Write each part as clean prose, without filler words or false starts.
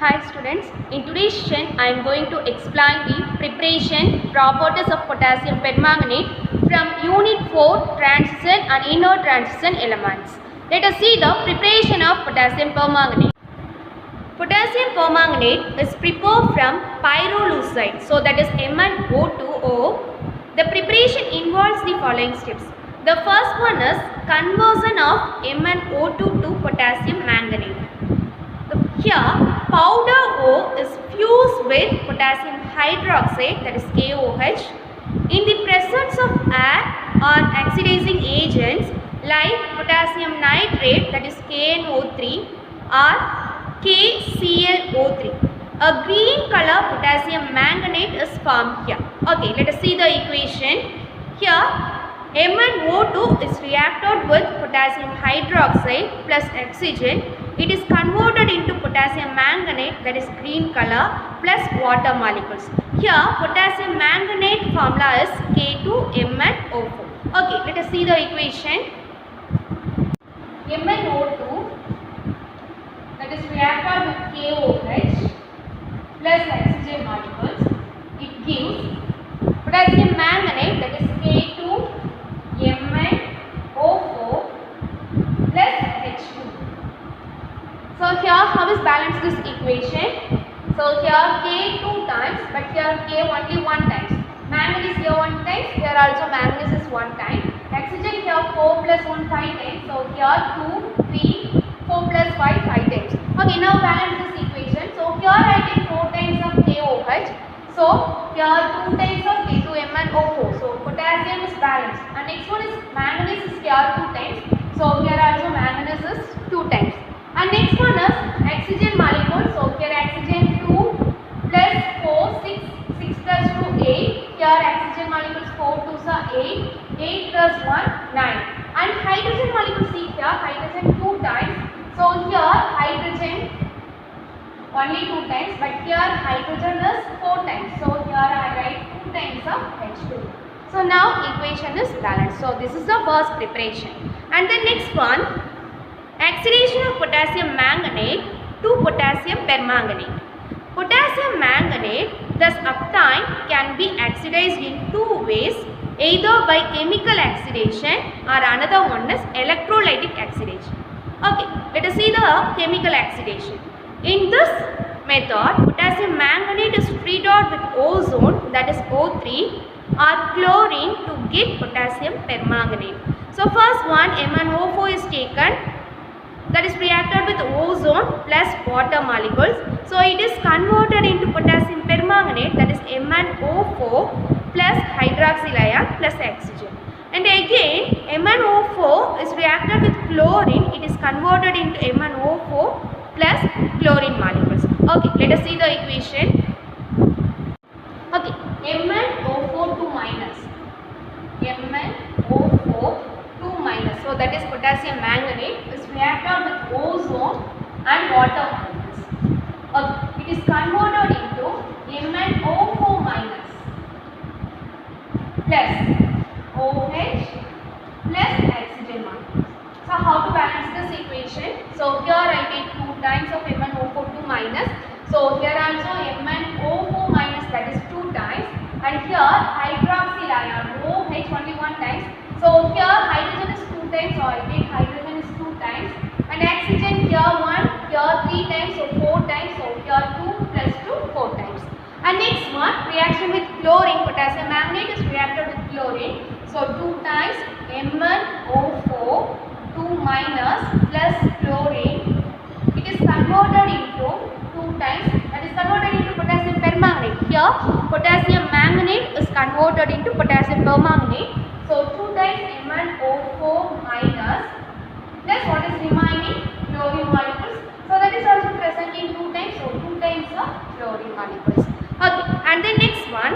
Hi students, in today's session I am going to explain the preparation properties of potassium permanganate from unit 4 transition and inert transition elements. Let us see the preparation of potassium permanganate. Potassium permanganate is prepared from pyrolusite, so that is MnO2O. The preparation involves the following steps. The first one is conversion of MnO2 to potassium manganate. Here, powder O is fused with potassium hydroxide, that is KOH, in the presence of air or oxidizing agents like potassium nitrate, that is KNO3, or KClO3. A green color potassium manganate is formed here. Okay, let us see the equation. Here, MnO2 is reacted with potassium hydroxide plus oxygen. It is converted into potassium manganate, that is green color, plus water molecules. Here potassium manganate formula is K2MnO4. Okay, let us see the equation. MnO2, that is reacted with KOH plus oxygen molecules. It gives potassium manganate, that is K2MnO4 plus H2. So here how is balanced this equation? So here K 2 times, but here K only 1 times. Manganese here 1 times, here also manganese is 1 time. Oxygen here 4 plus 1 5 times. So here 2, 3, 4 plus 5 times. Okay, now balance this equation. So here I take 4 times of KOH. So here 2 times of K2MnO4. So potassium is balanced. And next one is manganese is here 2 times. So here also manganese is 2 times. And next one is oxygen molecule. So here oxygen 2 plus 4, 6, 6 plus 2, 8. Here oxygen molecules 4 2s are 8, 8 plus 1, 9. And hydrogen molecule, see here hydrogen 2 times. So here hydrogen only 2 times, but here hydrogen is 4 times. So here I write 2 times of H2. So now equation is balanced. So this is the first preparation. And the next one, oxidation of potassium manganate to potassium permanganate. Potassium manganate thus obtained can be oxidized in two ways, either by chemical oxidation or another one is electrolytic oxidation. Okay, let us see the chemical oxidation. In this method, potassium manganate is treated with ozone, that is O3, or chlorine to get potassium permanganate. So first one, MnO4 is taken, that is reacted with ozone plus water molecules. So it is converted into potassium permanganate, that is MnO4 plus hydroxyl ion plus oxygen. And again MnO4 is reacted with chlorine, it is converted into MnO4 plus chlorine molecules. Okay, let us see the equation. Okay, MnO4 2 minus, MnO4 2 minus, so that is potassium manganate is reacted with ozone and water molecules. Okay, it is converted into MnO4 minus plus OH plus oxygen molecules. So how to balance this equation? So here I take 2 times of MnO4 2 minus. So here also MnO4 minus, that is 2 times, and here hydroxyl ion OH only 1 times. So here hydrogen is 2 times, so I take hydrogen is 2 times, and oxygen here 1, here 3 times, so 4 times, so here 2 plus 2, 4 times. And next one, reaction with chlorine, potassium manganate is reacted with chlorine. So 2 times MnO4 2 minus plus chlorine, it is converted into 2 times, that is converted into potassium permanganate. Here potassium manganate is converted into potassium permanganate. So 2 times MnO4 minus plus what is remaining, chlorine molecules. So that is also present in 2 times, so 2 times of chlorine molecules. Okay, and the next one,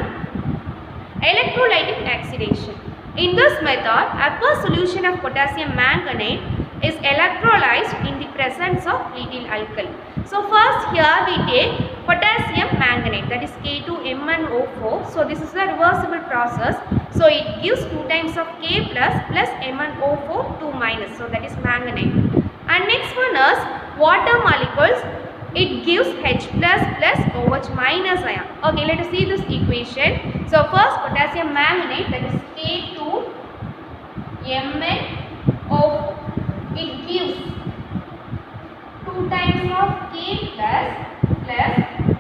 electrolytic oxidation. In this method, aqueous solution of potassium manganate is electrolyzed in the presence of little alkali. So first here we take potassium manganate, that is K2MnO4. So this is a reversible process. So it gives 2 times of K plus MnO4 2 minus. So that is manganate. And next one is water molecules it gives H plus plus OH minus ion. Okay, let us see this equation. So first potassium manganate, that is K2MnO4. It gives 2 times of K plus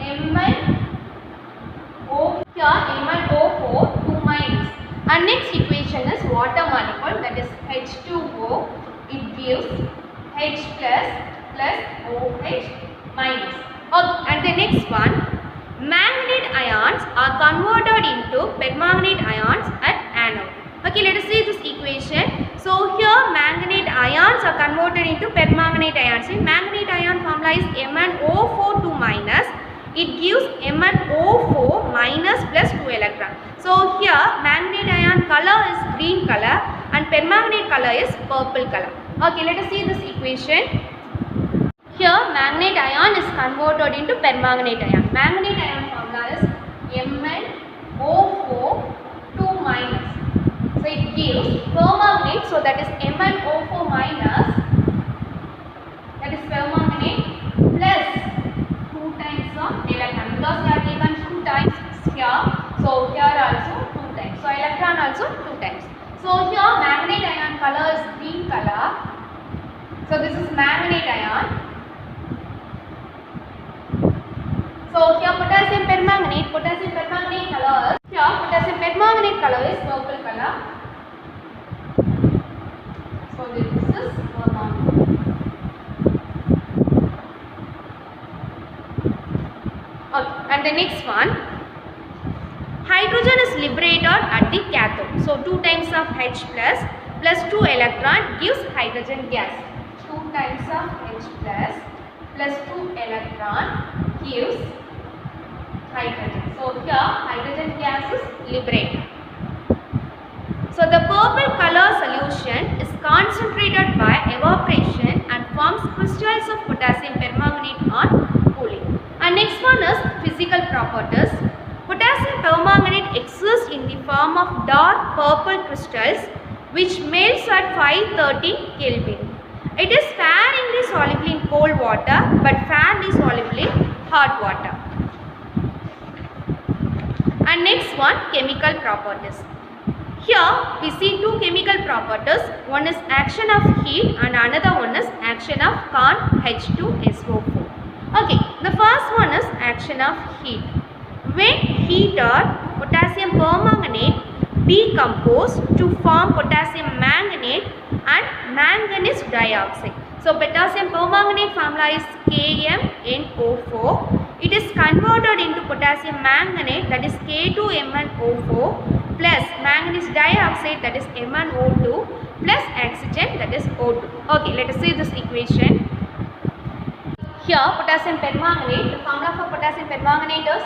MnO, here MnO4 2 minus. And next equation is water molecule, that is H2O. It gives H plus OH minus. Okay, and the next one, manganate ions are converted into permanganate ions at anode. Okay, let us see this equation. So here manganate ions are converted into permanganate ions. In manganate ion formula is MnO4 2 minus. It gives MnO4 minus plus 2 electron. So here manganate ion color is green color and permanganate color is purple color. Okay, let us see this equation. Here manganate ion is converted into permanganate ion. Manganate ion formula is MnO4 2 minus. So it gives permanganate, so that is MnO4 minus, that is permanganate, plus 2 times of electron, because we have taken 2 times here, so here also 2 times, so electron also 2 times. So here manganate ion color is green color, so this is manganate ion. So here potassium permanganate color is, here potassium permanganate color is purple color. So this is permanganate. Okay, and the next one, hydrogen is liberated at the cathode. So 2 times of H plus 2 electron gives hydrogen gas. 2 times of H plus 2 electron gives hydrogen. So here hydrogen gas is liberated. So the purple color solution is concentrated by evaporation and forms crystals of potassium permanganate on cooling. And next one is physical properties. Potassium permanganate exists in the form of dark purple crystals which melts at 530 Kelvin. It is sparingly soluble in cold water but fairly soluble in hot water. And next one, chemical properties. Here we see 2 chemical properties. One is action of heat and another one is action of CON H2SO4. Okay, the first one is action of heat. When heated, potassium permanganate decomposes to form potassium manganate and manganese dioxide. So potassium permanganate formula is KMnO4. It is converted into potassium manganate, that is K2MnO4 plus manganese dioxide, that is MnO2 plus oxygen, that is O2. Okay, let us see this equation. Here potassium permanganate, the formula for potassium permanganate is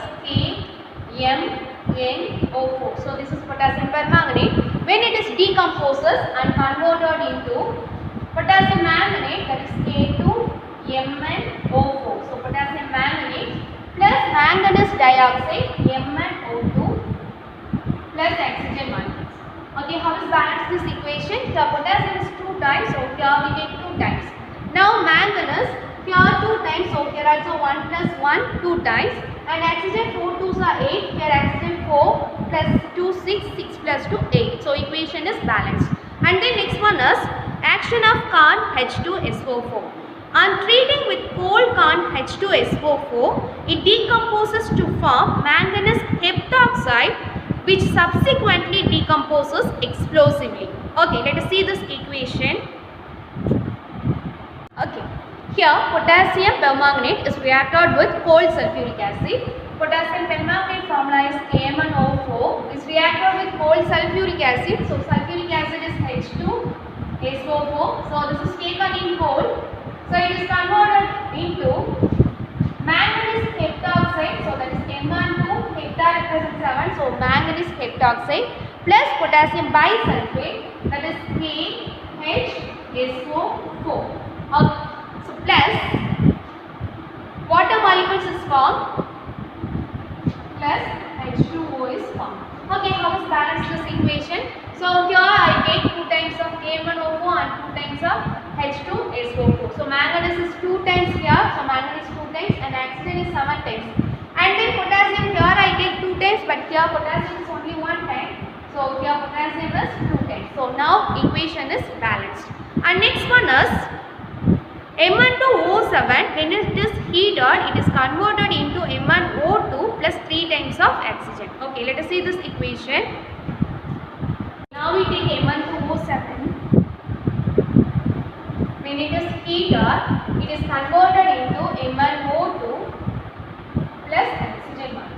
KMnO4. So this is potassium permanganate. When it is decomposes and converted into potassium manganate, that is K2MnO4. So potassium manganate plus manganese dioxide MnO2 plus oxygen minus. Okay, how is balanced this equation? Here potassium is 2 times, so here we get 2 times. Now manganese, here 2 times, so here also 1 plus 1, 2 times. And oxygen 4 2s are 8, here oxygen 4 plus 2 6, 6 plus 2 8. So equation is balanced. And then next one is action of CON H2SO4. On treating with cold CON H2SO4, it decomposes to form manganese heptoxide, which subsequently decomposes explosively. Okay, let us see this equation. Okay, here potassium permanganate is reacted with cold sulfuric acid. Potassium permanganate formula is KMnO4, is reacted with cold sulfuric acid. So sulfuric acid is H2SO4. So this is taken in cold. So it is converted into manganese heptoxide. So that is Mn2, hepta represents 7. So manganese heptoxide plus potassium bisulfate, that is KHSO4. Okay. So plus water molecules is formed plus H2O is formed. Okay, how is balanced this equation? So here I get 2 times of KMnO4 and 2 times of H2SO4. So manganese is 2 times here, so manganese 2 times here potassium is only 1 time. So here potassium is 2 times. So now equation is balanced. And next one is M12O7, when it is heated, it is converted into M1O2 plus 3 times of oxygen. Okay, let us see this equation. Now we take M12O7. When it is heated, it is converted into M1O2 plus oxygen molecules.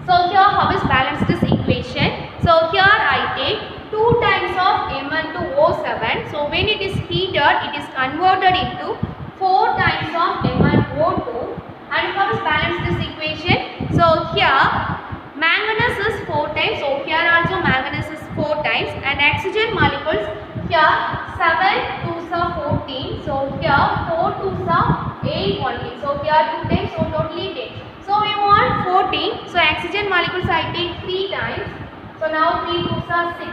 So here how is balanced this equation? So here I take 2 times of M12O7. So when it is heated, it is converted into 4 times of M1O2. And how is balanced this equation? So here manganese is 4 times. So here also manganese is 4 times. And oxygen molecules here 7 2s are 14. So here 4 2s are 8 only. So here 2 times. So totally 10. So we want 14. So oxygen molecules I take 3 times. So now 3 2s are 6.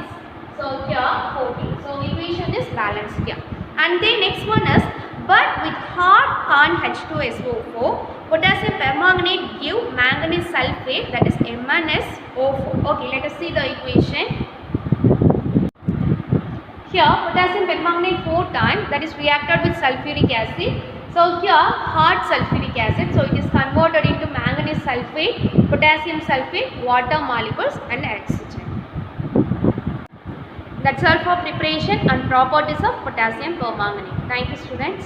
So here 14. So equation is balanced here. And then next one is, but with hard CON H2SO4, potassium permanganate give manganese sulfate, that is MnSO4. Okay, let us see the equation. Here potassium permanganate 4 times, that is reacted with sulfuric acid. So here hard sulfuric acid, so it is converted into manganese sulfate, potassium sulfate, water molecules and oxygen. That's all for preparation and properties of potassium permanganate. Thank you, students.